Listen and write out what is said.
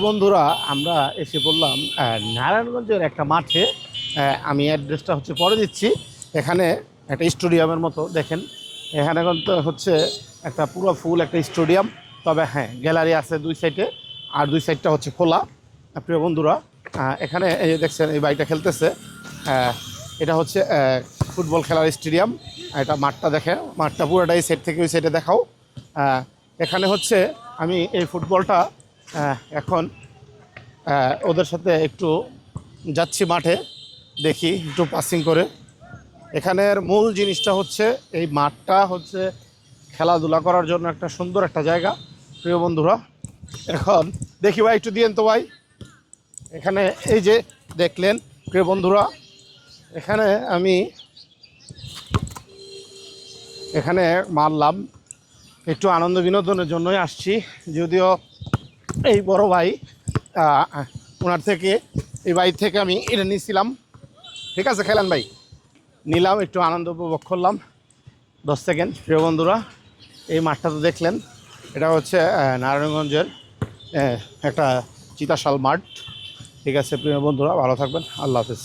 বন্ধুরা আমরা এসে বললাম নারায়ণগঞ্জের একটা মাঠে। আমি অ্যাড্রেসটা পরে দিচ্ছি। এখানে একটা স্টেডিয়ামের মতো দেখেন। এখানে কিন্তু একটা পুরো ফুল একটা স্টেডিয়াম। তবে হ্যাঁ, গ্যালারি আছে দুই সাইডে, আর দুই সাইডটা খোলা। প্রিয় বন্ধুরা, এখানে এই যে দেখছেন এই বাইকটা খেলতেছে। এটা ফুটবল খেলার স্টেডিয়াম। এটা মাঠটা দেখেন, মাঠটা পুরোটাই সাইড থেকে ওই সাইডে দেখাও। এখানে আমি এই ফুটবলটা এখন ওদের সাথে একটু যাচ্ছি মাঠে, দেখি একটু পাসিং করে। এখানের মূল জিনিসটা এই মাঠটা খেলাধুলা করার জন্য একটা সুন্দর একটা জায়গা। প্রিয় বন্ধুরা, এখন দেখি ভাই একটু দিয়েন তো ভাই। এখানে এই যে দেখলেন প্রিয় বন্ধুরা, এখানে আমি মারলাম একটু আনন্দ বিনোদনের জন্যই আসছি। যদিও এই বড় ভাই ওনার থেকে এই বাড়ি থেকে আমি এটা নিয়েছিলাম। ঠিক আছে, খেলেন ভাই, নিলাম, একটু আনন্দ উপভোগ করলাম 10 সেকেন্ড। প্রিয় বন্ধুরা, এই মাঠটা তো দেখলেন, এটা নারায়ণগঞ্জের একটা চিতাশাল মাঠ। ঠিক আছে প্রিয় বন্ধুরা, ভালো থাকবেন, আল্লাহ হাফেজ।